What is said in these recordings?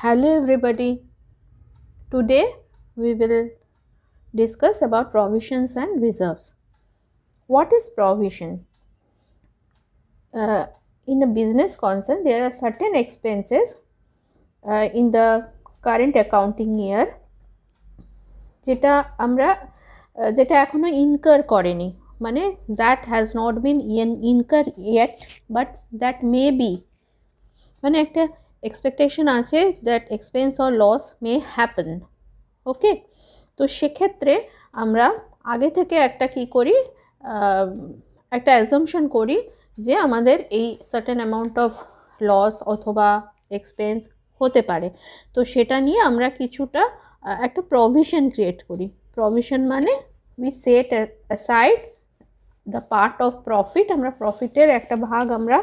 Hello everybody. Today we will discuss about provisions and reserves. What is provision? In a business concern, there are certain expenses in the current accounting year যেটা এখনো incur করেনি, মানে that has not been incur yet but that may be, মানে একটা expectation আছে that expense or loss may happen. ওকে, তো সেক্ষেত্রে আমরা আগে থেকে একটা কি করি, একটা অ্যাজাম্পশন করি যে আমাদের এই সার্টেন অ্যামাউন্ট অফ লস অথবা এক্সপেন্স হতে পারে। তো সেটা নিয়ে আমরা কিছুটা একটা প্রভিশন ক্রিয়েট করি। প্রভিশন মানে we set aside the part of profit, আমরা প্রফিটের একটা ভাগ আমরা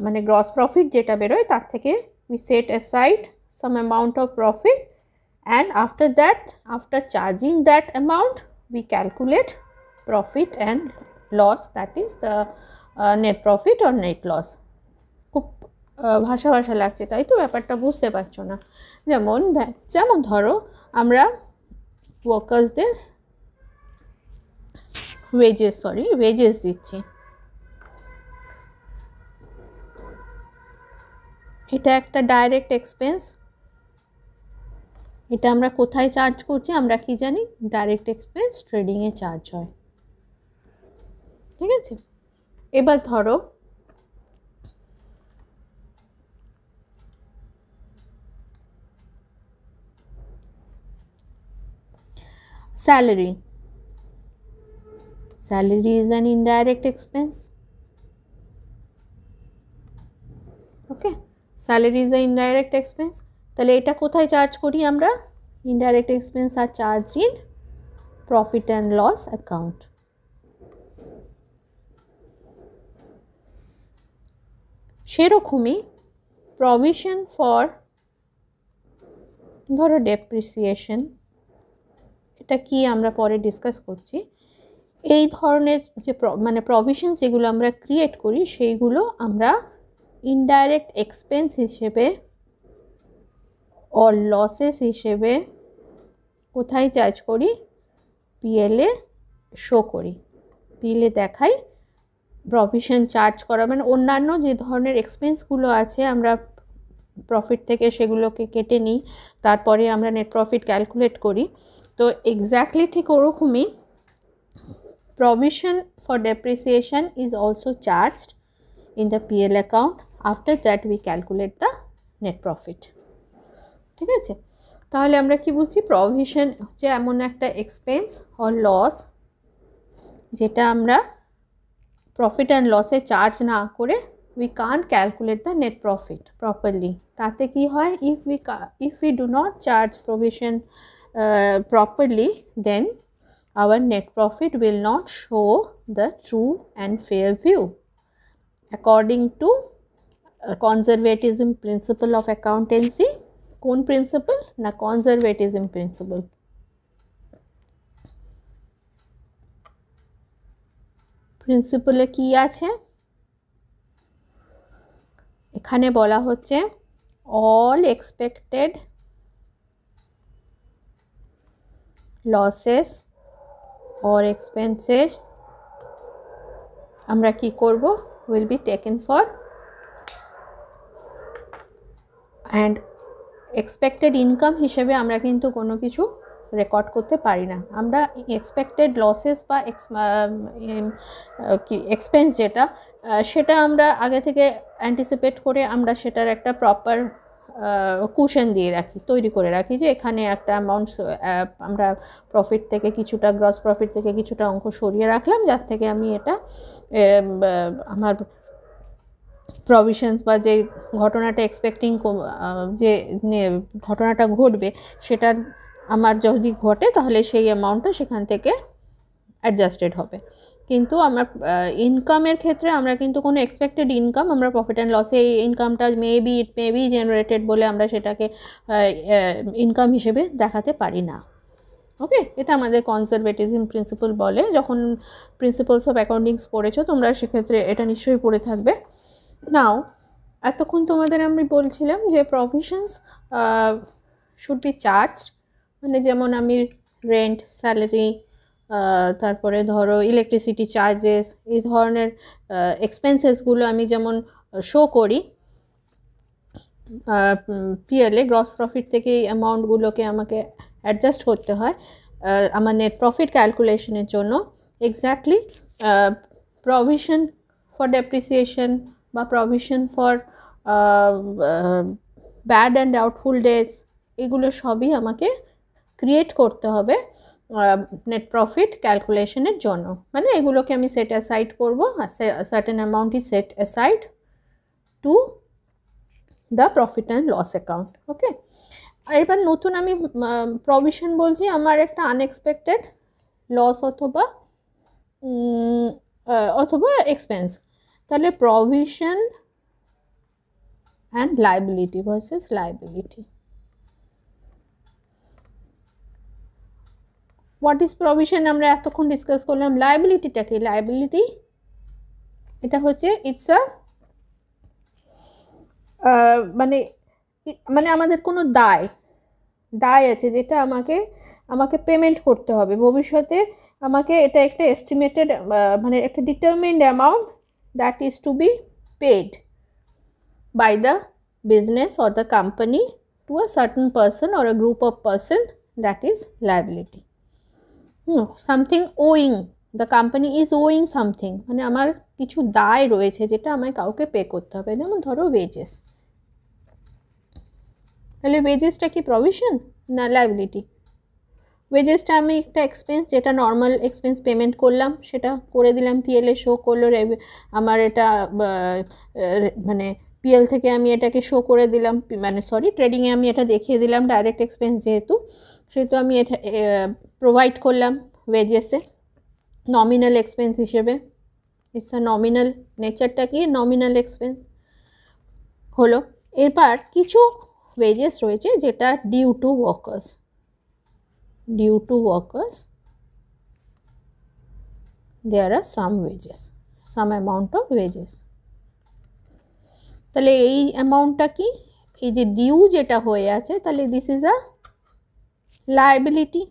মানে গ্রস প্রফিট যেটা বেরোয় তার থেকে we set aside some amount of profit, and after that, after charging that amount, we calculate profit and loss, that is the net profit or net loss. খুব ভাষা ভাষা লাগছে তাই তো, ব্যাপারটা বুঝতে পারছো না। যেমন ধরো আমরা ওয়ার্কার্সদের ওয়েজেস দিচ্ছি, এটা একটা ডাইরেক্ট এক্সপেন্স। এটা আমরা কোথায় চার্জ করছি আমরা কি জানি, ডাইরেক্ট এক্সপেন্স ট্রেডিংয়ে চার্জ হয়। ঠিক আছে, এবার ধরো salary is an indirect expense. Okay, salary is an indirect expense. তাহলে এটা কোথায় চার্জ করি আমরা, indirect expense are charge in profit and loss account. সেরকমই প্রভিশন ফর ধরো ডেপ্রিসিয়েশন, এটা কি আমরা পরে ডিসকাস করছি। এই ধরনের যে মানে প্রভিশন যেগুলো আমরা ক্রিয়েট করি সেইগুলো আমরা ইনডাইরেক্ট এক্সপেন্স হিসেবে और লসেস হিসেবে কোথায় চার্জ করি, পিএলে শো করি, পিএলে দেখাই প্রভিশন চার্জ করা, মানে অন্যান্য যে ধরনের এক্সপেন্সগুলো আছে আমরা প্রফিট থেকে সেগুলোকে কেটে নিই, তারপরে আমরা নেট প্রফিট ক্যালকুলেট করি। তো এক্স্যাক্টলি ঠিক ওরকমই provision for depreciation is also charged in the PL account, after that we calculate the net profit. ঠিক আছে, তাহলে আমরা কি বুঝছি, প্রভিশন হচ্ছে এমন একটা এক্সপেন্স অর লস যেটা আমরা প্রফিট অ্যান্ড লসে চার্জ না করে we can't calculate the net profit properly. তাতে কি হয়, if we do not charge provision properly, then our net profit will not show the true and fair view according to conservatism principle of accountancy. কোন principle না, conservatism principle. প্রিন্সিপালে কি আছে, এখানে বলা হচ্ছে all expected losses or expenses আমরা কি করব, will be taken for and expected income হিসেবে আমরা কিন্তু কোনো কিছু রেকর্ড করতে পারি না। আমরা এক্সপেক্টেড লসেস বা এক্সপেন্স যেটা সেটা আমরা আগে থেকে অ্যান্টিসিপেট করে আমরা সেটার একটা প্রপার কুশন দিয়ে রাখি, তৈরি করে রাখি যে এখানে একটা অ্যামাউন্ট আমরা প্রফিট থেকে কিছুটা, গ্রস প্রফিট থেকে কিছুটা অঙ্ক সরিয়ে রাখলাম, যার থেকে আমি এটা আমার প্রভিশনস বা যে ঘটনাটা এক্সপেক্টিং যে ঘটনাটা ঘটবে সেটা আমার যদি ঘটে তাহলে সেই অ্যামাউন্টটা সেখান থেকে অ্যাডজাস্টেড হবে। কিন্তু আমরা ইনকামের ক্ষেত্রে আমরা কিন্তু কোনো এক্সপেক্টেড ইনকাম আমরা প্রফিট অ্যান্ড লসে এই ইনকামটা ইট মে বি জেনারেটেড বলে আমরা সেটাকে ইনকাম হিসেবে দেখাতে পারি না। ওকে, এটা আমাদের কনজারভেটিজম প্রিন্সিপাল বলে। যখন প্রিন্সিপালস অফ অ্যাকাউন্টিংস পড়েছো তোমরা সেক্ষেত্রে এটা নিশ্চয়ই পড়ে থাকবে। নাও এতক্ষণ তোমাদের আমি বলছিলাম যে প্রভিশনস শুড বি চার্জড, মানে যেমন আমি রেন্ট, স্যালারি, তারপরে ধরো ইলেকট্রিসিটি চার্জেস, এই ধরনের এক্সপেন্সেসগুলো আমি যেমন শো করি পিএলে, গ্রস প্রফিট থেকে এই অ্যামাউন্টগুলোকে আমাকে অ্যাডজাস্ট করতে হয় আমার নেট প্রফিট ক্যালকুলেশনের জন্য। এক্স্যাক্টলি প্রভিশন ফর ডেপ্রিসিয়েশন বা provision for bad and doubtful dates, এগুলো সবই আমাকে ক্রিয়েট করতে হবে নেট প্রফিট ক্যালকুলেশনের জন্য। মানে এগুলোকে আমি সেট অ্যাসাইড করবো, certain amount is set aside to the profit and loss account. Okay, আর এবার নতুন আমি প্রভিশন বলছি আমার একটা আনএক্সপেক্টেড লস অথবা এক্সপেন্স। তাহলে provision and liability versus liability. What is provision আমরা এতক্ষণ ডিসকাস করলাম। লাইবিলিটিটা কি? লাইবিলিটি এটা হচ্ছে ইটস আ মানে মানে আমাদের কোনো দায় আছে যেটা আমাকে পেমেন্ট করতে হবে ভবিষ্যতে। আমাকে এটা একটা এস্টিমেটেড মানে একটা determined amount that is to be paid by the business or the company to a certain person or a group of person, that is liability. Something owing, the company is owing something, মানে আমার কিছু দায় রয়েছে যেটা আমায় কাউকে pay করতে হবে, যেমন ধরো ওয়েজেস। তাহলে ওয়েজেসটা কি প্রভিশন না লায়াবিলিটি? ওয়েজেসটা আমি একটা এক্সপেন্স, যেটা নর্মাল এক্সপেন্স পেমেন্ট করলাম, সেটা করে দিলাম পিএলে শো করলো, আমার এটা মানে পিএল থেকে আমি এটাকে শো করে দিলাম, মানে সরি ট্রেডিংয়ে আমি এটা দেখিয়ে দিলাম ডাইরেক্ট এক্সপেন্স সেহেতু আমি এটা প্রোভাইড করলাম ওয়েজেসে নমিনাল এক্সপেন্স হিসেবে। ইটস আ নমিনাল, নেচারটা কি নমিনাল এক্সপেন্স হলো। এরপর কিছু ওয়েজেস রয়েছে যেটা due to workers, there are some wages, some amount of wages। তাহলে এই অ্যামাউন্টটা কি? এই যে ডিউ যেটা হয়ে আছে, তাহলে দিস ইজ আ লায়াবিলিটি।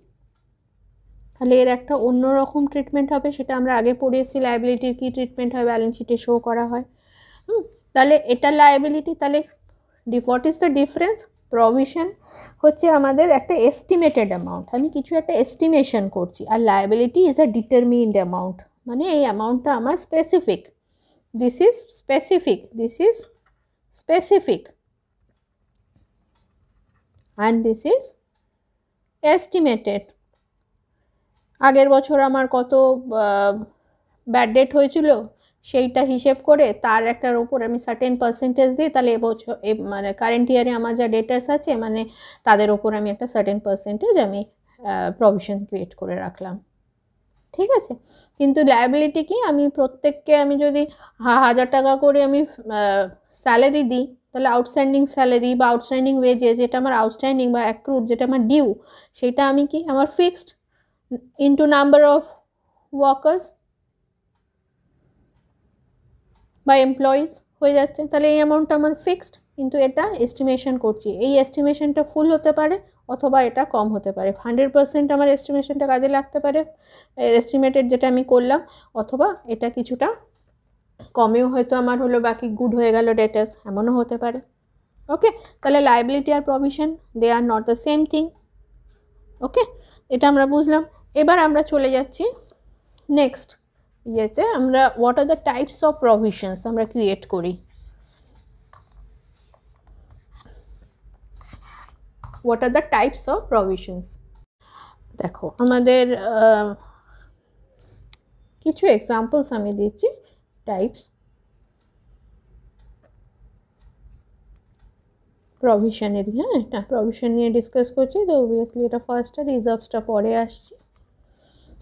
তাহলে এর একটা অন্যরকম ট্রিটমেন্ট হবে, সেটা আমরা আগে পড়িয়েছি লায়াবিলিটির কী ট্রিটমেন্ট হয়, ব্যালেন্স শিটে শো করা হয়। তাহলে এটা লায়াবিলিটি। তাহলে what is the difference? Provision হচ্ছে আমাদের একটা এস্টিমেটেড অ্যামাউন্ট, আমি কিছু একটা এস্টিমেশন করছি, আর liability is a determined amount, মানে এই অ্যামাউন্টটা আমার specific. This is specific, this is specific and this is estimated. আগের বছর আমার কত ব্যাড ডেট হয়েছিল সেইটা হিসেব করে তার একটার ওপর আমি সার্টেন পার্সেন্টেজ দিই, তাহলে এবছর মানে কারেন্ট ইয়ারে আমার যা ডেটার্স আছে মানে তাদের ওপর আমি একটা সার্টেন পার্সেন্টেজ আমি প্রভিশন ক্রিয়েট করে রাখলাম, ঠিক আছে। কিন্তু লায়াবিলিটি কি? আমি প্রত্যেককে আমি যদি 1000 টাকা করে আমি স্যালারি দিই, তাহলে আউটস্ট্যান্ডিং স্যালারি বা আউটস্ট্যান্ডিং ওয়েজেস যেটা আমার আউটস্ট্যান্ডিং বা অ্যাক্রুড যেটা আমার ডিউ, সেটা আমি কি আমার fixed into number of workers বা এমপ্লয়িজ হয়ে যাচ্ছে। তাহলে এই অ্যামাউন্টটা আমার ফিক্সড, কিন্তু এটা এস্টিমেশন করছি, এই এস্টিমেশনটা ফুল হতে পারে অথবা এটা কম হতে পারে। 100% আমার এস্টিমেশনটা কাজে লাগতে পারে, এস্টিমেটেড যেটা আমি করলাম, অথবা এটা কিছুটা কমেও হয়তো আমার হলো, বাকি গুড হয়ে গেল ডেটার্স, এমনও হতে পারে। ওকে, তাহলে লায়াবিলিটি আর provision they are not the same thing. Okay, এটা আমরা বুঝলাম। এবার আমরা চলে যাচ্ছি নেক্সট ইয়েতে, আমরা what are the types of provisions আমরা ক্রিয়েট করি। What are the types of provisions? দেখো আমাদের কিছু এক্সাম্পলস আমি দিচ্ছি টাইপস প্রভিশনের। হ্যাঁ, এটা প্রভিশন নিয়ে ডিসকাস করছি, তো অবভিয়াসলি এটা ফার্স্টটা, রিজার্ভসটা পরে আসছে।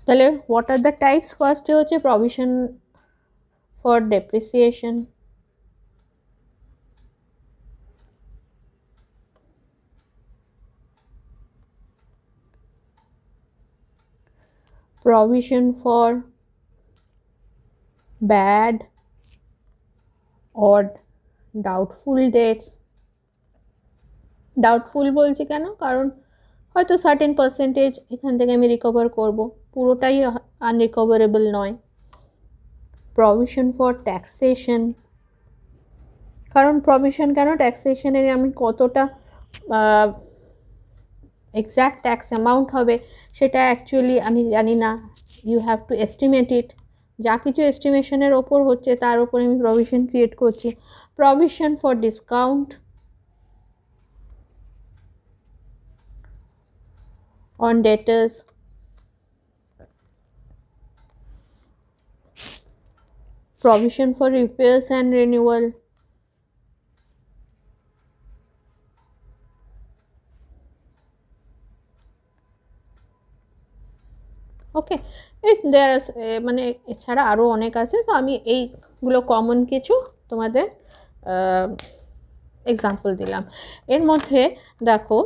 তাহলে হোয়াট আর দ্য টাইপস? ফার্স্টে হচ্ছে provision for depreciation, provision for bad or doubtful dates. Doubtful বলছি কেন, কারণ হয়তো সার্টেন পার্সেন্টেজ এখান থেকে আমি রিকভার করব, পুরোটাই আনরিকভারেবল নয়। প্রভিশন ফর ট্যাক্সেশন, কারণ প্রভিশন কেন, ট্যাক্সেশনের আমি কতটা এক্স্যাক্ট ট্যাক্স অ্যামাউন্ট হবে সেটা অ্যাকচুয়ালি আমি জানি না, ইউ হ্যাভ টু এস্টিমেট ইট। যা কিছু এস্টিমেশনের ওপর হচ্ছে তার ওপর আমি প্রভিশন ক্রিয়েট করছি। Provision for discount on debtors, provision for repairs and renewal, ওকে। দেয়ার মানে এছাড়া আরও অনেক আছে, তো আমি এইগুলো কমন কিছু তোমাদের এক্সাম্পল দিলাম। এর মধ্যে দেখো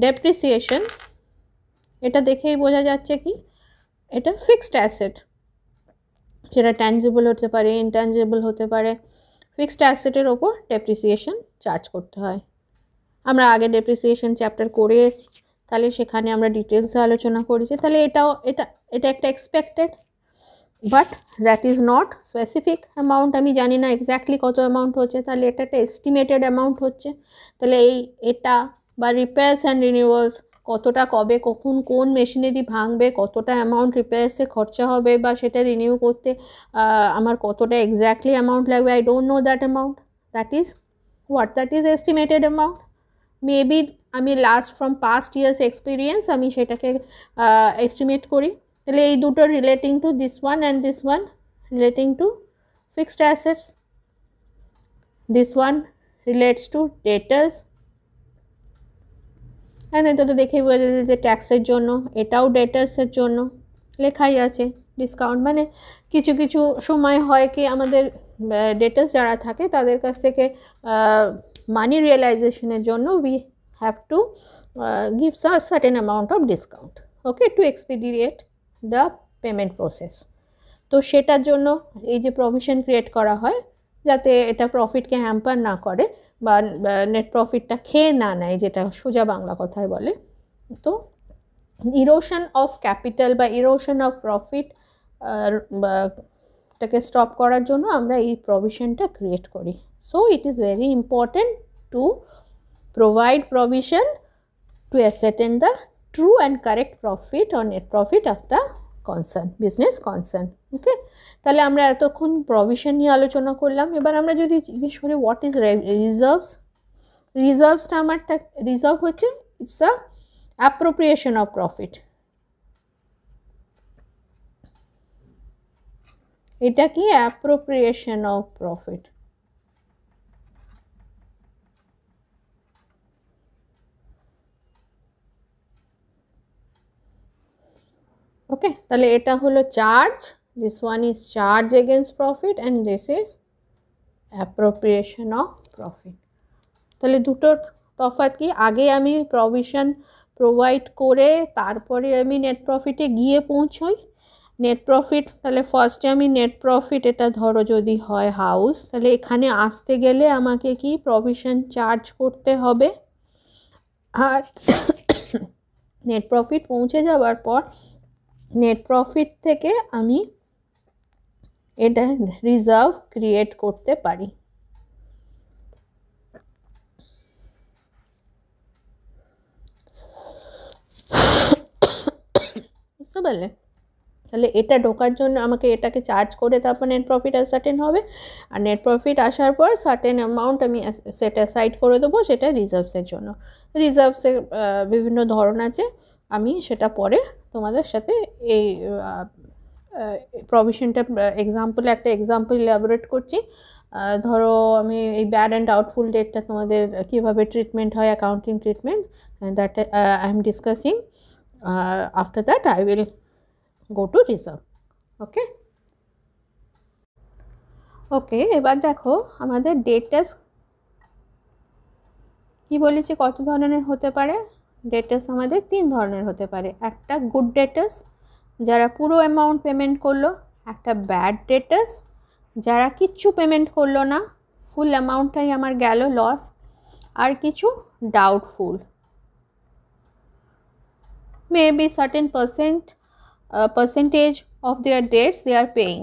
ডেপ্রিসিয়েশন, এটা দেখেই বোঝা যাচ্ছে কি এটা ফিক্সড অ্যাসেট, যেটা ট্যাঞ্জিবল হতে পারে, ইনট্যাঞ্জিবল হতে পারে। ফিক্সড অ্যাসেটের ওপর ডেপ্রিসিয়েশন চার্জ করতে হয়। আমরা আগে ডেপ্রিসিয়েশন চ্যাপ্টার করে এসেছি, তাহলে সেখানে আমরা ডিটেলসে আলোচনা করেছি। তাহলে এটা একটা expected, but that is not specific amount. আমি জানি না এক্স্যাক্টলি কত অ্যামাউন্ট হচ্ছে, তাহলে এটা একটা এস্টিমেটেড অ্যামাউন্ট হচ্ছে। তাহলে এটা বা রিপেয়ার্স অ্যান্ড রিনিউয়ালস, কতটা কবে কখন কোন মেশিনারি ভাঙবে, কতটা অ্যামাউন্ট রিপেয়ার্সে খরচা হবে বা সেটা রিনিউ করতে আমার কতটা এক্স্যাক্টলি অ্যামাউন্ট লাগবে, I don't know that amount. That is estimated amount. Maybe আমি ফ্রম পাস্ট ইয়ার্স এক্সপিরিয়েন্স আমি সেটাকে এস্টিমেট করি। তাহলে এই দুটো relating to this one and this one relating to fixed assets, this one relates to debtors. হ্যাঁ, এটা তো দেখেই বোঝা যাচ্ছে যে ট্যাক্সের জন্য, এটাও ডেটার্সের জন্য লেখাই আছে। ডিসকাউন্ট মানে কিছু কিছু সময় হয় কি আমাদের ডেটার্স যারা থাকে তাদের কাছ থেকে মানি রিয়েলাইজেশনের জন্য we have to give certain amount of discount, okay, to expedite the payment process. তো সেটার জন্য এই যে প্রভিশন ক্রিয়েট করা হয় যাতে এটা প্রফিটকে হ্যাম্পার না করে বা নেট প্রফিটটা খেয়ে না নেয়, যেটা সোজা বাংলা কথায় বলে। তো ইরোশন অফ ক্যাপিটাল বা ইরোশন অফ প্রফিট টাকে স্টপ করার জন্য আমরা এই প্রভিশনটা ক্রিয়েট করি। So it is very important to provide provision to ascertain the true and correct profit or net profit of the business concern, okay. তাহলে আমরা এতক্ষণ প্রভিশন নিয়ে আলোচনা করলাম। এবার আমরা যদি জিজ্ঞেস করি হোয়াট ইজ রিজার্ভস, রিজার্ভসটা আমারটা রিজার্ভ হচ্ছে it's a appropriation of profit. এটা কি অ্যাপ্রোপ্রিয়েশন অফ প্রফিট, ওকে। তাহলে এটা হলো charge, this one is charge against profit and this is appropriation of profit. তাহলে দুটোর তফাৎ কি, আগে আমি প্রভিশন প্রোভাইড করে তারপরে আমি নেট প্রফিটে গিয়ে পৌঁছই। নেট প্রফিট, তাহলে ফার্স্টে আমি নেট প্রফিট, এটা ধরো যদি হয় হাউস, তাহলে এখানে আসতে গেলে আমাকে কি প্রভিশন চার্জ করতে হবে। আর নেট প্রফিট পৌঁছে যাওয়ার পর নেট প্রফিট থেকে আমি এটা রিজার্ভ ক্রিয়েট করতে পারি। বুঝতে পারলে? তাহলে এটা ঢোকার জন্য আমাকে এটাকে চার্জ করে তারপর নেট প্রফিট সার্টেন হবে, আর নেট প্রফিট আসার পর সার্টেন অ্যামাউন্ট আমি সেট অ্যাসাইড করে দেবো সেটা রিজার্ভসের জন্য। রিজার্ভসের বিভিন্ন ধরন আছে, আমি সেটা পরে তোমাদের সাথে এই প্রভিশনটা এক্সাম্পল একটা এক্সাম্পল ইলাবোরেট করছি। ধরো আমি এই ব্যাড অ্যান্ড ডাউটফুল ডেটটা তোমাদের কীভাবে ট্রিটমেন্ট হয়, accounting treatment, that I am discussing. After that I will go to reserve, okay. এবার দেখো আমাদের ডেটার্স কি বলেছি কত ধরনের হতে পারে। ডেটার্স আমাদের 3 ধরনের হতে পারে। একটা গুড ডেটার্স, যারা পুরো অ্যামাউন্ট পেমেন্ট করলো। একটা ব্যাড ডেটার্স, যারা কিচ্ছু পেমেন্ট করলো না, ফুল অ্যামাউন্টটাই আমার গেল লস। আর কিছু doubtful, maybe certain percentage of their debts they are paying.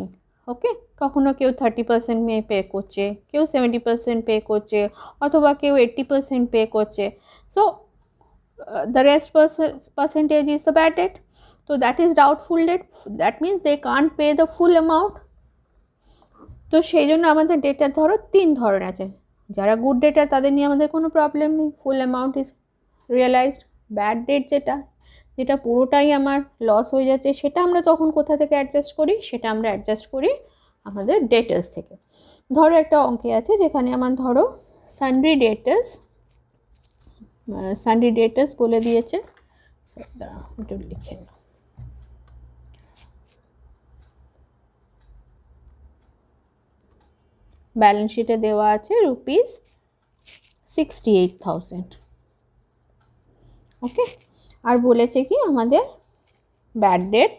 Okay, কখনো কেউ 30% মে পে করছে, কেউ 70% পে করছে, অথবা কেউ 80% পে করছে। So the rest percentage is the bad debt. So that is doubtful debt. That means they can't pay the full amount. তো সেই জন্য আমাদের ডেটার ধরো 3 ধরন আছে। যারা গুড ডেটার তাদের নিয়ে আমাদের কোনো প্রবলেম নেই, full amount is realised. Bad debt যেটা পুরোটাই আমার লস হয়ে যাচ্ছে, সেটা আমরা তখন কোথা থেকে অ্যাডজাস্ট করি? সেটা আমরা অ্যাডজাস্ট করি আমাদের ডেটার্স থেকে। ধরো একটা অঙ্কে আছে যেখানে আমার ধরো সানড্রি ডেটার্স বলে দিয়েছে, একটু লিখে নাও। ব্যালেন্স শিটে দেওয়া আছে ₹68,000। ওকে, আর বলেছে কি আমাদের ব্যাড ডেট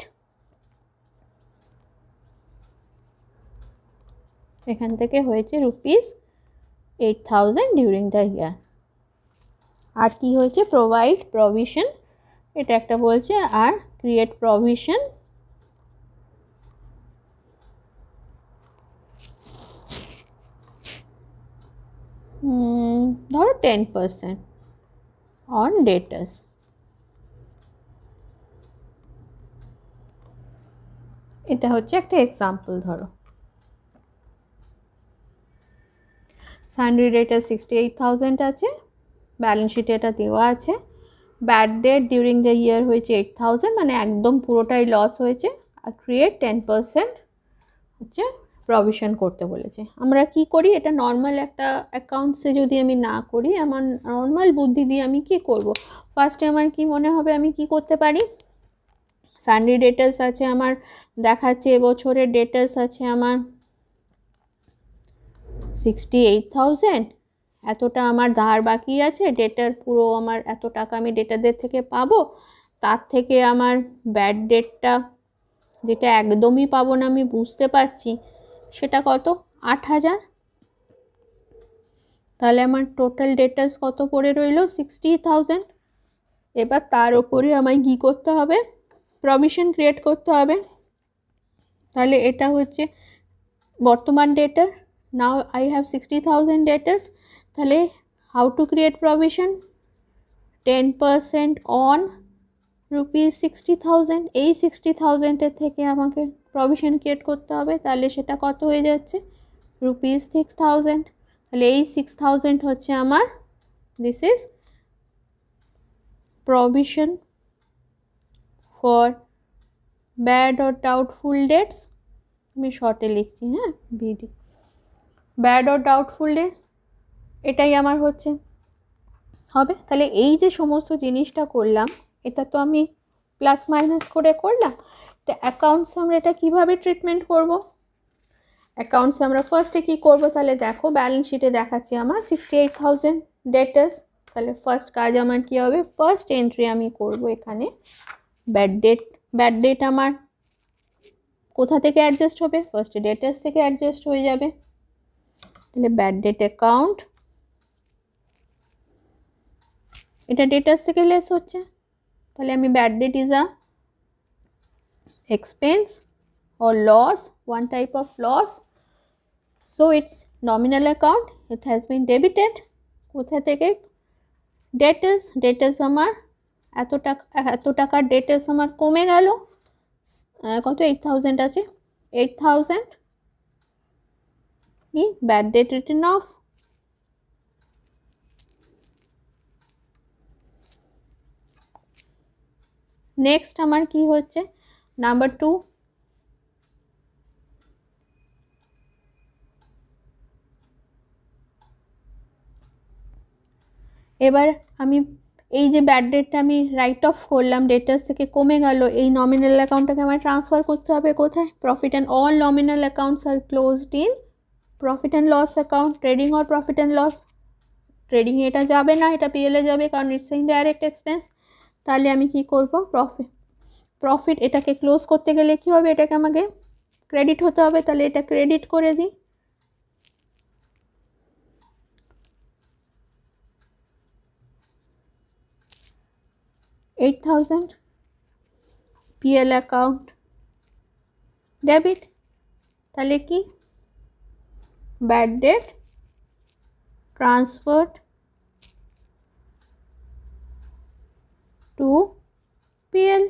এখান থেকে হয়েছে ₹8,000 ডিউরিং দ্য ইয়ার। আর কি হয়েছে? প্রভিশন, এটা একটা বলছে, আর ক্রিয়েট প্রভিশন ধরো 10% অন ডেটার্স। এটা হচ্ছে একটা এক্সাম্পল। ধরো সানড্রি ডেটার 68,000 আছে, ব্যালেন্স শিটে এটা দেওয়া আছে। Bad date during the year হয়েছে 8,000, মানে একদম পুরোটাই লস হয়েছে। আর ক্রিয়েট 10% হচ্ছে প্রভিশন করতে বলেছে। আমরা কি করি? এটা নর্মাল একটা অ্যাকাউন্টসে যদি আমি না করি, আমার নর্মাল বুদ্ধি দিয়ে আমি কি করব? ফার্স্টে আমার কি মনে হবে আমি কি করতে পারি? সানড্রি ডেটার্স আছে আমার, দেখাচ্ছে এবছরের ডেটার্স আছে আমার 68,000, এতটা আমার ধার বাকি আছে, ডেটার পুরো আমার এত টাকা আমি ডেটারদের থেকে পাবো। তার থেকে আমার ব্যাড ডেটটা যেটা একদমই পাবো না আমি বুঝতে পারছি, সেটা কত? 8,000। তাহলে আমার টোটাল ডেটার্স কত পড়ে রইল? 60,000। এবার তার উপরে আমায় কী করতে হবে? প্রভিশন ক্রিয়েট করতে হবে। তাহলে এটা হচ্ছে বর্তমান ডেটার। Now I have 60,000 ডেটার্স। তাহলে how to create provision? 10% on ₹60,000। এই 60,000-এর থেকে আমাকে প্রভিশন ক্রিয়েট করতে হবে। তাহলে সেটা কত হয়ে যাচ্ছে? ₹6,000। তাহলে এই 6,000 হচ্ছে আমার, this is provision for bad or doubtful dates. আমি শর্টে লিখছি, হ্যাঁ, BD, bad or doubtful dates, এটাই আমার হচ্ছে হবে। তাহলে এই যে সমস্ত জিনিসটা করলাম, এটা তো আমি প্লাস মাইনাস করে করলাম। তো অ্যাকাউন্টস আমরা এটা কীভাবে ট্রিটমেন্ট করব? অ্যাকাউন্টস আমরা ফার্স্টে কী করব? তাহলে দেখো ব্যালেন্স শিটে দেখাচ্ছি আমার 68,000 ডেটার্স। তাহলে ফার্স্ট কাজ আমার কী হবে? ফার্স্ট এন্ট্রি আমি করব এখানে ব্যাড ডেট আমার কোথা থেকে অ্যাডজাস্ট হবে? ফার্স্ট ডেটার্স থেকে অ্যাডজাস্ট হয়ে যাবে। তাহলে ব্যাড ডেট অ্যাকাউন্ট, এটা ডেটার্স থেকে লেস হচ্ছে। তাহলে আমি bad that is a expense or loss, one type of loss, so it's nominal account, it has been debited। কোথা থেকে? ডেটার্স আমার এত টাকার ডেটার্স আমার কমে গেল। কত? 8,000 আছে, 8,000 কি bad date written of. Next আমার কি হচ্ছে? নাম্বার 2, এবার আমি এই যে ব্যাড ডেটটা আমি রাইট অফ করলাম, ডেটার্স থেকে কমে গেল, এই নমিনাল অ্যাকাউন্টটাকে আমার ট্রান্সফার করতে হবে কোথায়? Profit and all nominal accounts are closed in profit and loss account. Trading or profit and loss, ট্রেডিংয়ে এটা যাবে না, এটা পিএলে যাবে, কারণ ইটস ইনডাইরেক্ট এক্সপেন্স। তাহলে আমি কি করব? প্রফিট এটাকে ক্লোজ করতে গেলে কী হবে? এটাকে আমাকে ক্রেডিট হতে হবে। তাহলে এটা ক্রেডিট করে দিই। 8,000 PL অ্যাকাউন্ট ডেবিট, তাহলে কি bad date transferred to PL,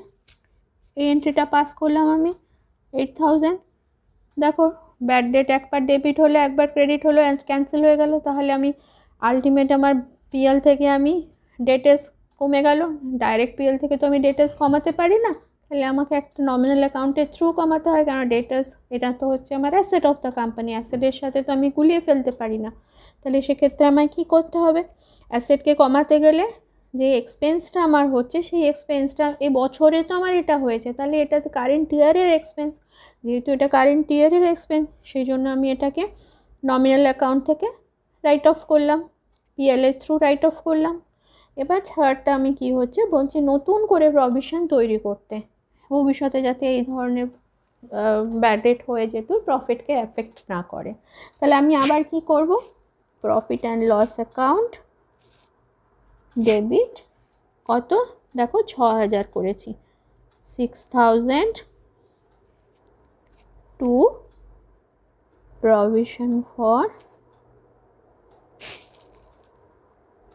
এই এন্ট্রিটা পাস করলাম আমি 8,000। দেখো ব্যাড ডেট একবার ডেবিট হলো, একবার ক্রেডিট হলো, ক্যান্সেল হয়ে গেল, তাহলে আমি আলটিমেট আমার PL থেকে আমি ডেটেস কমে গেল। ডাইরেক্ট PL থেকে তো আমি ডেটেস কমাতে পারি না, তাহলে আমাকে একটা নমিনাল অ্যাকাউন্টের থ্রু কমাতে হয়, কারণ ডেটাস এটা তো হচ্ছে আমার অ্যাসেট অফ দ্য কোম্পানি, অ্যাসেটের সাথে তো আমি গুলিয়ে ফেলতে পারি না। তাহলে সেক্ষেত্রে আমায় কী করতে হবে, অ্যাসেটকে কমাতে গেলে যে এক্সপেন্সটা আমার হচ্ছে সেই এক্সপেন্সটা এই বছরে তো আমার এটা হয়েছে, তাহলে এটা তো কারেন্ট ইয়ারের এক্সপেন্স, যেহেতু এটা কারেন্ট ইয়ারের এক্সপেন্স সেই জন্য আমি এটাকে নমিনাল অ্যাকাউন্ট থেকে রাইট অফ করলাম, PL এর থ্রু রাইট অফ করলাম। এবার থার্ডটা আমি কি হচ্ছে বলছি নতুন করে প্রভিশন তৈরি করতে, ভবিষ্যতে যাতে এই ধরনের ব্যাড ডেট হয়ে যেত প্রফিটকে এফেক্ট না করে। তাহলে আমি আবার কি করব, profit and loss account debit কত দেখো 6,000 করেছি, 6,000 to provision for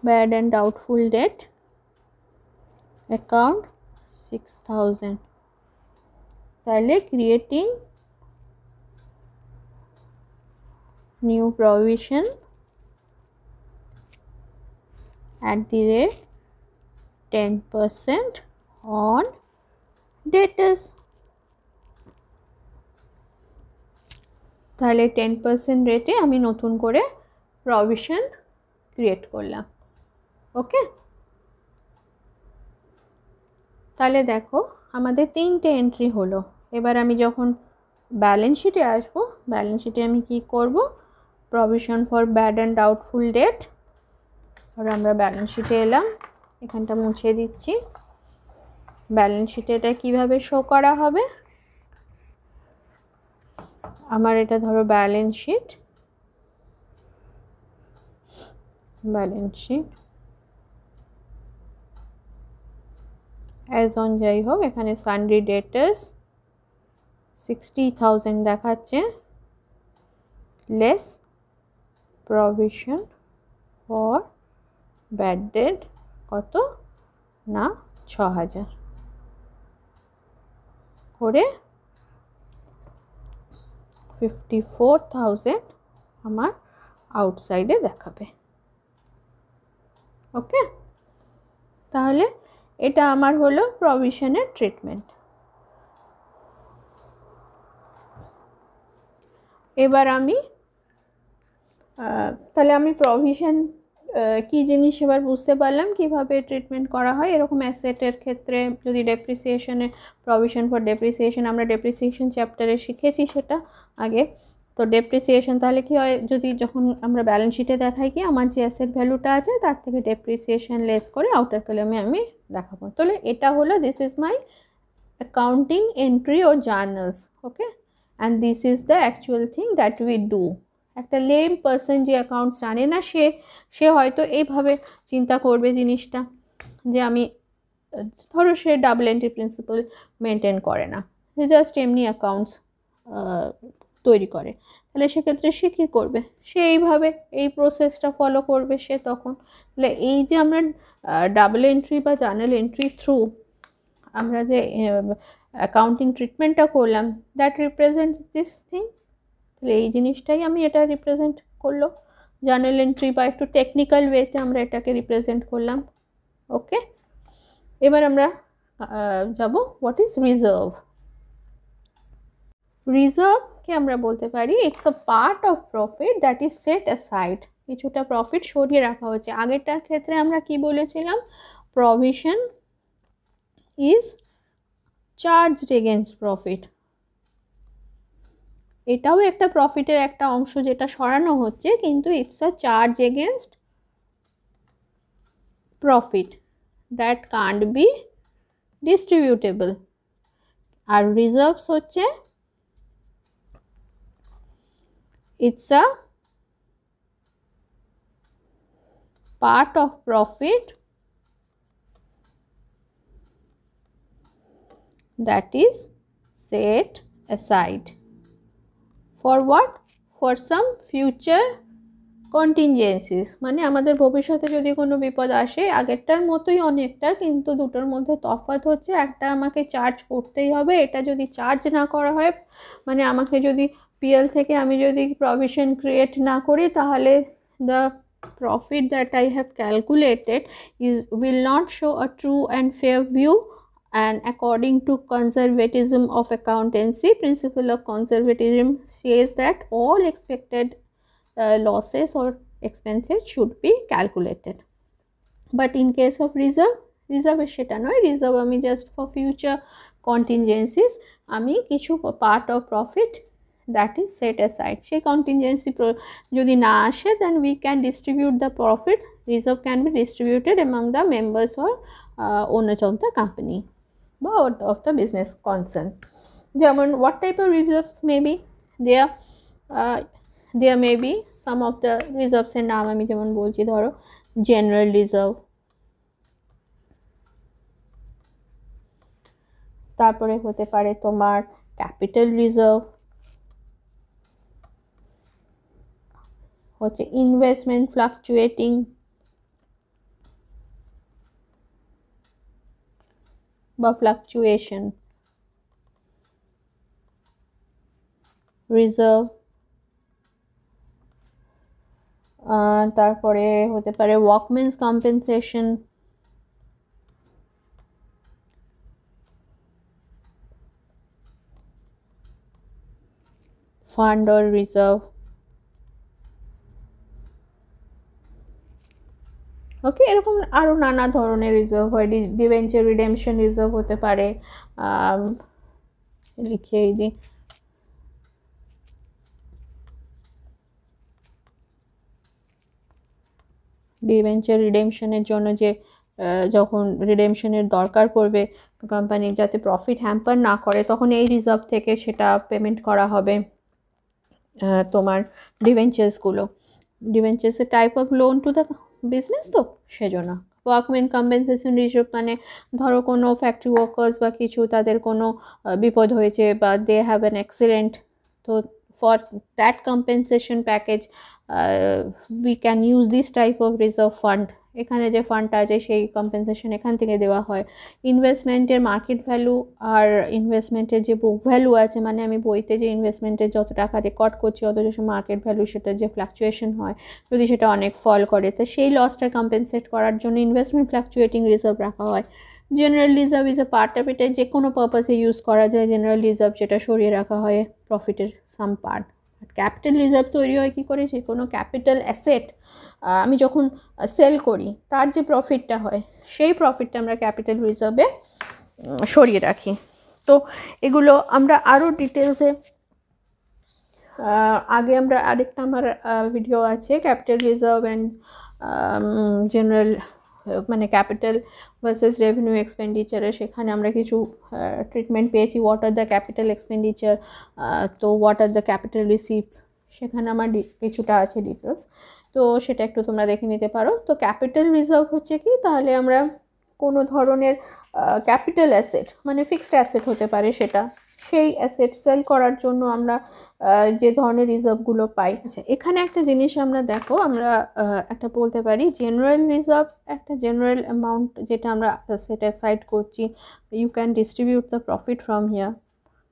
bad and doubtful debt account 6,000, তাহলে creating new provision at the rate 10% on debtors, তাহলে 10% রেটে আমি নতুন করে প্রভিশন ক্রিয়েট করলাম। ওকে, তাহলে দেখো আমাদের 3টে এন্ট্রি হলো। এবার আমি যখন ব্যালেন্স শিটে আসবো, ব্যালেন্স শিটে আমি কি করব, provision for bad and doubtful debt, আর আমরা ব্যালেন্স শিটে এলাম, এখানটা মুছে দিচ্ছি। ব্যালেন্স শিটে এটা কীভাবে শো করা হবে, আমার এটা ধরো ব্যালেন্স শিট, অ্যাজ অন যাই হোক, এখানে সানডে ডেটার্স 60,000 দেখাচ্ছে, less provision for bad date কত না 6,000 করে 54,000 আমার আউটসাইডে দেখাবে। ওকে, তাহলে এটা আমার হলো প্রভিশনের ট্রিটমেন্ট। এবার আমি তাহলে আমি প্রভিশন কি জিনিস এবার বুঝতে পারলাম কিভাবে ট্রিটমেন্ট করা হয়। এরকম অ্যাসেটের ক্ষেত্রে যদি ডেপ্রিসিয়েশনে প্রভিশন ফর ডেপ্রিসিয়েশন, আমরা ডেপ্রিসিয়েশন চ্যাপ্টারে শিখেছি সেটা আগে। তো ডেপ্রিসিয়েশন তাহলে কি হয়, যদি যখন আমরা ব্যালেন্স শিটে দেখাই কি আমার যে অ্যাসেট ভ্যালুটা আছে তার থেকে ডেপ্রিসিয়েশন লেস করে আউটার কলামে আমি দেখাবো। তাহলে এটা হলো this is my accounting entry ও journals. Okay, and this is the actual thing that we do. একটা লেম পার্সন যে অ্যাকাউন্ট জানে না সে হয়তো এইভাবে চিন্তা করবে জিনিসটা, যে আমি ধরো সে ডাবল এন্ট্রি প্রিন্সিপাল মেনটেন করে না, সে জাস্ট এমনি অ্যাকাউন্টস তৈরি করে, তাহলে সেক্ষেত্রে সে কী করবে, সে এইভাবে এই প্রসেসটা ফলো করবে সে তখন। তাহলে এই যে আমরা ডাবল এন্ট্রি বা জার্নাল এন্ট্রি থ্রু আমরা যে অ্যাকাউন্টিং ট্রিটমেন্টটা করলাম, দ্যাট রিপ্রেজেন্টস দিস থিং। তাহলে এই জিনিসটাই আমি এটা রিপ্রেজেন্ট করলো জার্নাল এন্ট্রি, বা একটু টেকনিক্যাল ওয়েতে আমরা এটাকে রিপ্রেজেন্ট করলাম। ওকে, এবার আমরা যাব হোয়াট ইজ রিজার্ভ। রিজার্ভকে আমরা বলতে পারি it's a part of profit that is set aside, কিছুটা প্রফিট সরিয়ে রাখা হচ্ছে। আগেরটার ক্ষেত্রে আমরা কি বলেছিলাম, provision is charged against profit, এটাও একটা প্রফিটের একটা অংশ যেটা সরানো হচ্ছে, কিন্তু it's a charge against profit that can't be distributable. আর রিজার্ভস হচ্ছে it's a part of profit that is set aside for what? For some future contingencies, মানে আমাদের ভবিষ্যতে যদি কোনো বিপদ আসে, আগেরটার মতোই অনেকটা, কিন্তু দুটোর মধ্যে তফাৎ হচ্ছে একটা আমাকে চার্জ করতেই হবে, এটা যদি চার্জ না করা হয়, মানে আমাকে যদি পিএল থেকে আমি যদি প্রভিশন ক্রিয়েট না করি, তাহলে the profit that I have calculated will not show a true and fair view, and according to conservatism of accountancy, principle of conservatism says that all expected losses or expenses should be calculated. But in case of reserve সেটা নয়, reserve আমি just for future contingencies আমি কিছু part of profit that is set aside, সেই contingency যদি না আসে, then we can distribute the profit, reserve can be distributed among the members or owners of the company বা of the business concern. যেমন what type of reserves may be there? There may be some of the reserves এর নাম আমি যেমন বলছি, ধরো general reserve, তারপরে হতে পারে তোমার capital reserve, হচ্ছে investment fluctuating বা fluctuation reserve, তারপরে হতে পারে workman's compensation, fund or reserve, ওকে। এরকম আরও নানা ধরনের রিজার্ভ হয়, ডিবেঞ্চার রিডেমশন রিজার্ভ হতে পারে, লিখেই দিই, ডিবেঞ্চার রিডেমশনের জন্য যে যখন রিডেমশনের দরকার পড়বে কোম্পানি যাতে প্রফিট হ্যাম্পার না করে, তখন এই রিজার্ভ থেকে সেটা পেমেন্ট করা হবে তোমার ডিবেঞ্চার্সগুলো। ডিবেঞ্চার্সের type of loan to the business, তো সেজন্য ওয়ার্কম্যান কম্পেনসেশন রিজার্ভ মানে ধরো কোনো ফ্যাক্টরি ওয়ার্কার্স বা কিছু, তাদের কোনো বিপদ হয়েছে বা দে হ্যাভ অ্যান অ্যাক্সিডেন্ট, তো for that compensation package we can use this type of reserve fund, এখানে যে ফান্ডটা আছে সেই কম্পেনসেশন এখান থেকে দেওয়া হয়। ইনভেস্টমেন্টের মার্কেট ভ্যালু আর ইনভেস্টমেন্টের যে বুক ভ্যালু আছে, মানে আমি বইতে যে ইনভেস্টমেন্টের যত টাকা রেকর্ড করছি অথচ মার্কেট ভ্যালু সেটা যে ফ্ল্যাকচুয়েশন হয়, যদি সেটা অনেক ফল করে, তো সেই লসটা কম্পেনসেট করার জন্য ইনভেস্টমেন্ট ফ্ল্যাকচুয়েটিং রিজার্ভ রাখা হয়। General reserve is A part of, এটা যে কোনো পারপাসে ইউজ করা যায় জেনারেল রিজার্ভ, যেটা সরিয়ে রাখা হয় প্রফিটের সাম পার্ট। ক্যাপিটাল রিজার্ভ তৈরি হয় কী করে? যে কোনো ক্যাপিটাল অ্যাসেট আমি যখন সেল করি তার যে প্রফিটটা হয়, সেই প্রফিটটা আমরা ক্যাপিটাল রিজার্ভে সরিয়ে রাখি। তো এগুলো আমরা আরও ডিটেলসে আগে আমরা আরেকটা আমার ভিডিও আছে ক্যাপিটাল রিজার্ভ অ্যান্ড জেনারেল, মানে ক্যাপিটাল ভার্সেস রেভিনিউ এক্সপেন্ডিচারে, সেখানে আমরা কিছু ট্রিটমেন্ট পেয়েছি, what are the capital expenditure, তো what are the capital receipts, সেখানে আমার কিছুটা আছে ডিটেলস, তো সেটা একটু তোমরা দেখে নিতে পারো। তো ক্যাপিটাল রিজার্ভ হচ্ছে কি, তাহলে আমরা কোনো ধরনের ক্যাপিটাল অ্যাসেট, মানে ফিক্সড অ্যাসেট হতে পারে সেটা, সেই অ্যাসেট সেল করার জন্য আমরা যে ধরনের রিজার্ভগুলো পাই। আচ্ছা, এখানে একটা জিনিস আমরা দেখো, আমরা একটা বলতে পারি জেনারেল রিজার্ভ, একটা জেনারেল অ্যামাউন্ট যেটা আমরা সেট অ্যাসাইড করছি, you can distribute the profit from here.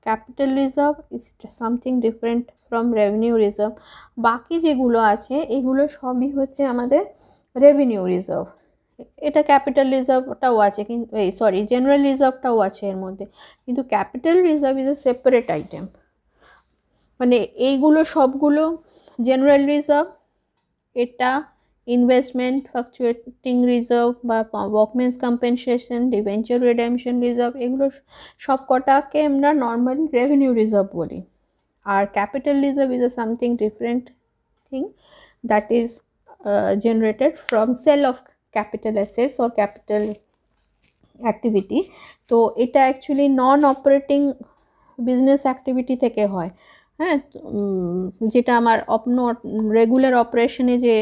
Capital reserve is something different from revenue reserve. বাকি যেগুলো আছে এগুলো সবই হচ্ছে আমাদের রেভিনিউ রিজার্ভ। এটা ক্যাপিটাল রিজার্ভটাও আছে, কিন্তু জেনারেল রিজার্ভটাও আছে এর মধ্যে, কিন্তু capital reserve is a separate item. মানে এইগুলো সবগুলো জেনারেল রিজার্ভ, এটা ইনভেস্টমেন্ট ফ্লাকচুয়েটিং রিজার্ভ বা workmen's compensation, debenture redemption reserve, এগুলো সব কটাকে আমরা নর্মালি রেভিনিউ রিজার্ভ বলি। আর capital reserve is a something different thing that is generated from sale of capital assets or capital activity। তো এটা অ্যাকচুয়ালি নন অপারেটিং বিজনেস অ্যাক্টিভিটি থেকে হয়, হ্যাঁ, যেটা আমার রেগুলার অপারেশনে যে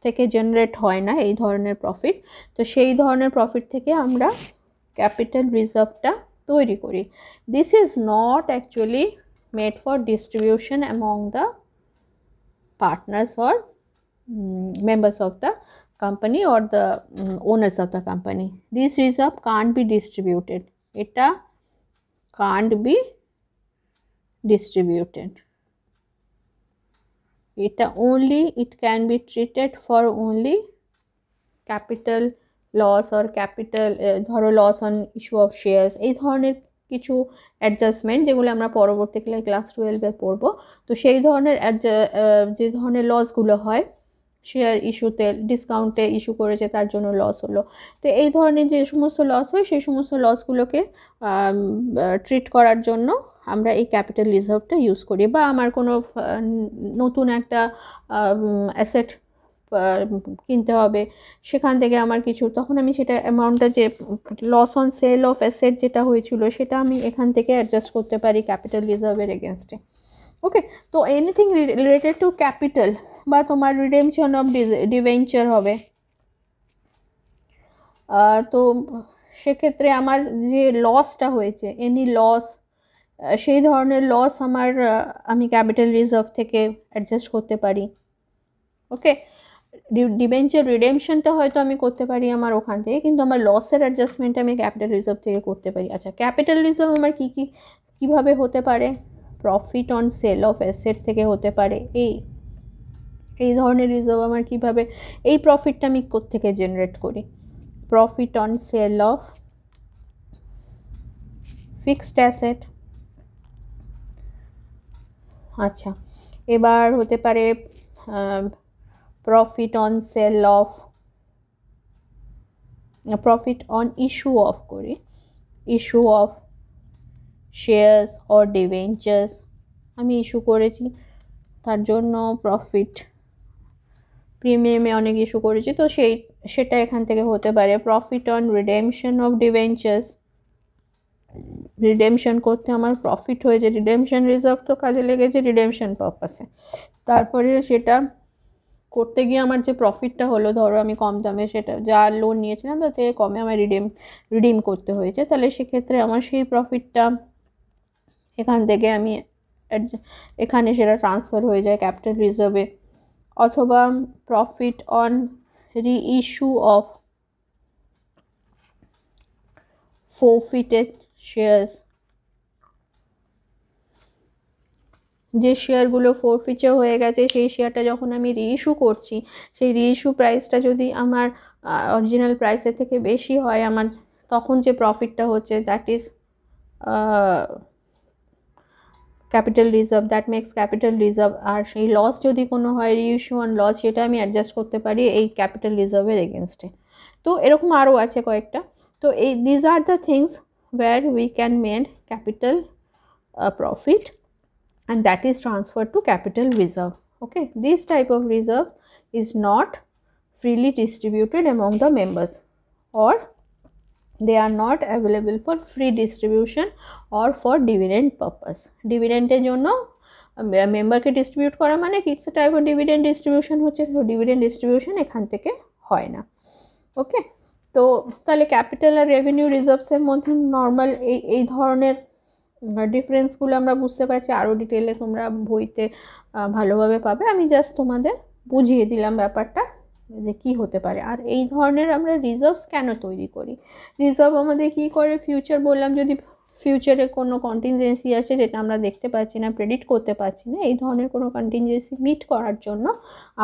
থেকে জেনারেট হয় না এই ধরনের প্রফিট, তো সেই ধরনের প্রফিট থেকে আমরা ক্যাপিটাল রিজার্ভটা তৈরি করি। This is not actually made for distribution among the partners or members of the company or the owners of the company. This reserve can't be distributed. Eta can't be distributed. Eta only, it can be treated for only capital loss or capital ধরো loss on issue of shares, এই ধরনের কিছু adjustment যেগুলো আমরা পরবর্তী class 12-এ পড়বো। তো সেই ধরনের যে ধরনের লসগুলো হয়, শেয়ার ইস্যুতে ডিসকাউন্টে ইস্যু করেছে তার জন্য লস হলো, তো এই ধরনের যে সমস্ত লস হয় সেই সমস্ত লসগুলোকে ট্রিট করার জন্য আমরা এই ক্যাপিটাল রিজার্ভটা ইউজ করি। বা আমার কোনো নতুন একটা অ্যাসেট কিনতে হবে, সেখান থেকে আমার কিছু, তখন আমি সেটা অ্যামাউন্টটা যে loss on sale of asset যেটা হয়েছিল সেটা আমি এখান থেকে অ্যাডজাস্ট করতে পারি ক্যাপিটাল রিজার্ভের এগেনস্টে। ওকে, তো এনিথিং রিলেটেড টু ক্যাপিটাল বা তোমার রিডেমশন অফ ডিভেঞ্চার হবে, তো সেক্ষেত্রে আমার যে লসটা হয়েছে, এনি লস, সেই ধরনের লস আমি ক্যাপিটাল রিজার্ভ থেকে অ্যাডজাস্ট করতে পারি। ওকে, ডিবেঞ্চার রিডেমশনটা হয়তো আমি করতে পারি আমার ওখান থেকে, কিন্তু আমার লসের অ্যাডজাস্টমেন্ট আমি ক্যাপিটাল রিজার্ভ থেকে করতে পারি। আচ্ছা, ক্যাপিটাল রিজার্ভ আমার কীভাবে হতে পারে? Profit on sale of asset থেকে হতে পারে। এই ধরনের রিজার্ভ আমার কীভাবে, এই প্রফিটটা আমি কোত্থেকে জেনারেট করি? Profit on sale of fixed asset. আচ্ছা, এবার হতে পারে profit on sale of, profit on issue of করি, issue of shares or debentures, আমি ইস্যু করেছি তার জন্য প্রফিট, প্রিমিয়ামে অনেক ইস্যু করেছি তো সেটা এখান থেকে হতে পারে। Profit on redemption of debentures, redemption করতে আমার প্রফিট হয়েছে, রিডেমশন রিজার্ভ তো কাজে লেগেছে রিডেমশন পারপাসে, তারপরে সেটা করতে গিয়ে আমার যে প্রফিটটা হলো, ধরো আমি কম দামে সেটা যা লোন নিয়েছিলাম তার থেকে কমে আমার রিডিম করতে হয়েছে, তাহলে সেক্ষেত্রে আমার সেই প্রফিটটা এখান থেকে আমি এখানে সেটা ট্রান্সফার হয়ে যায় ক্যাপিটাল রিজার্ভে। অথবা profit on reissue of forfeited shares, যে শেয়ারগুলো ফোরফিচার হয়ে গেছে সেই শেয়ারটা যখন আমি রিইস্যু করছি, সেই রিইস্যু প্রাইসটা যদি আমার অরিজিনাল প্রাইসের থেকে বেশি হয়, আমার তখন যে প্রফিটটা হচ্ছে that is capital reserve, that makes capital reserve. আর সেই লস যদি কোনো হয়, রিইস্যু অন লস, সেটা আমি অ্যাডজাস্ট করতে পারি এই ক্যাপিটাল রিজার্ভের এগেনস্টে। তো এরকম আরও আছে কয়েকটা। তো these are the things where we can make capital profit and that is transferred to capital reserve. Okay, this type of reserve is not freely distributed among the members, or they are not available for free distribution or for dividend purpose. Dividend এর জন্য মেম্বারকে distribute করা মানে it's a type of dividend distribution হচ্ছে, dividend distribution এখান থেকে হয় না। ওকে, তো তাহলে ক্যাপিটাল আর রেভিনিউ রিজার্ভসের মধ্যে নর্মাল এই ধরনের ডিফারেন্সগুলো আমরা বুঝতে পারছি। আরও ডিটেলে তোমরা বইতে ভালোভাবে পাবে, আমি জাস্ট তোমাদের বুঝিয়ে দিলাম ব্যাপারটা যে কী হতে পারে। আর এই ধরনের আমরা রিজার্ভস কেন তৈরি করি? রিজার্ভ আমাদের কী করে, ফিউচার বললাম, যদি ফিউচারে কোনো কন্টিনজেন্সি আসে যেটা আমরা দেখতে পাচ্ছি না, প্রেডিক্ট করতে পারছি না, এই ধরনের কোনো কন্টিনজেন্সি মিট করার জন্য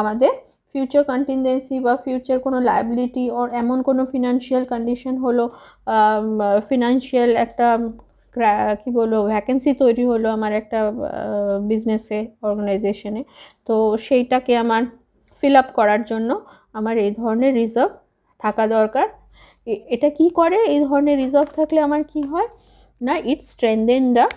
আমাদের ফিউচার কন্টিনজেন্সি বা ফিউচার কোনো লায়াবিলিটি ওর এমন কোনো ফিনান্সিয়াল কন্ডিশন হলো, ফিনান্সিয়াল একটা কী বলবো ভ্যাকেন্সি তৈরি হলো আমার একটা বিজনেসে, অর্গানাইজেশনে, তো সেইটাকে আমার ফিল আপ করার জন্য আমার এই ধরনের রিজার্ভ থাকা দরকার। এটা কি করে, এই ধরনের রিজার্ভ থাকলে আমার কি হয় না, it strengthen the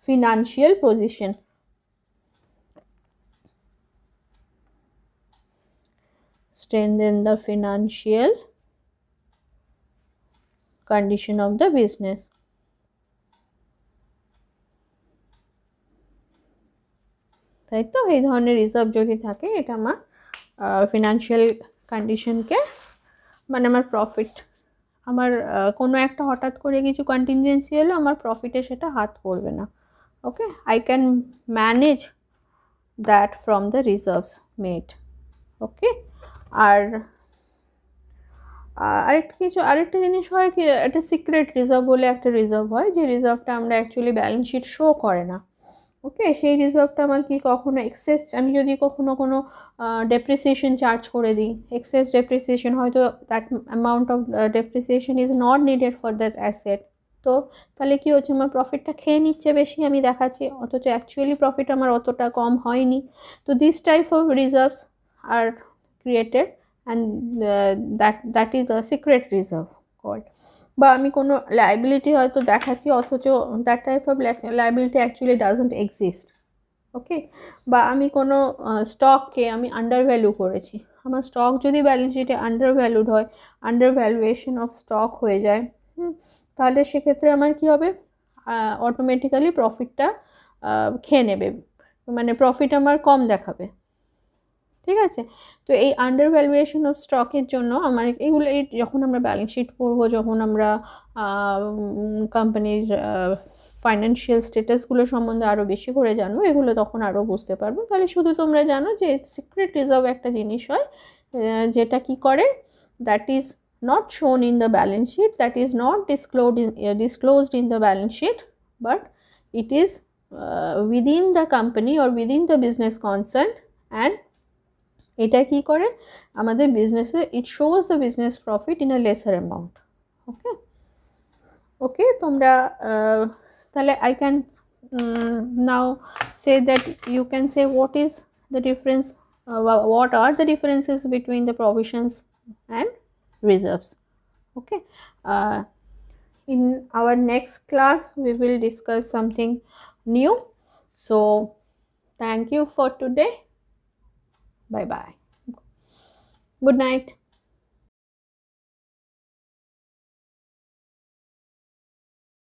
financial position, strengthen the financial condition of the business. তাই তো এই ধরনের রিজার্ভ যদি থাকে, এটা আমার ফিনান্সিয়াল কন্ডিশনকে, মানে আমার প্রফিট, আমার কোনো একটা হঠাৎ করে কিছু কন্টিনজেন্সি হলো, আমার প্রফিটে সেটা হাত পড়বে না। Okay, I can manage that from the reserves made. Okay, আর আরেকটা জিনিস হয় কি, একটা সিক্রেট রিজার্ভ বলে একটা রিজার্ভ হয়, যে রিজার্ভটা আমরা অ্যাকচুয়ালি ব্যালেন্স শিট শো করে না। ওকে, সেই রিজার্ভটা আমার কি, কখনো এক্সেস, আমি যদি কখনো কোনো ডেপ্রিসিয়েশন চার্জ করে দিই, এক্সেস ডেপ্রিসিয়েশন, হয়তো that amount of depreciation is not needed for that asset, তো তাহলে কি হচ্ছে, আমার প্রফিটটা খেয়ে নিচ্ছে বেশি, আমি দেখাচ্ছি, অথচ অ্যাকচুয়ালি প্রফিট আমার অতটা কম হয়নি। তো this type of reserves are created, and that is a secret reserve called. বা আমি কোনো লাইবিলিটি হয়তো দেখাচ্ছি, অথচ that type of liability actually doesn't exist. Okay, বা আমি কোনো স্টককে আমি আন্ডার ভ্যালু করেছি, আমার স্টক যদি ব্যালেন্স শিটে আন্ডার ভ্যালুড হয়, আন্ডার ভ্যালুয়েশন অফ স্টক হয়ে যায়, তাহলে সেক্ষেত্রে আমার কি হবে, অটোমেটিক্যালি প্রফিটটা খেয়ে নেবে, মানে প্রফিট আমার কম দেখাবে। ঠিক আছে, তো এই আন্ডার ভ্যালুয়েশন অফ স্টকের জন্য আমার এগুলো, যখন আমরা ব্যালেন্স শিট করবো, যখন আমরা কোম্পানির ফাইন্যান্সিয়াল স্ট্যাটাসগুলো সম্বন্ধে আরও বেশি করে জানবো, এগুলো তখন আরও বুঝতে পারবো। তাহলে শুধু তোমরা জানো যে সিক্রেট রিজার্ভ একটা জিনিস হয়, যেটা কি করে, that is not shown in the balance sheet, that is not disclosed in the balance sheet, but it is within the company or within the business concern, and এটা কি করে আমাদের বিজনেসে, it shows the business profit in a lesser amount. Okay, okay, তোমরা তাহলে I can now say that you can say what is the difference, what are the differences between the provisions and reserves. Okay, in our next class we will discuss something new. So thank you for today. Bye bye. Good night.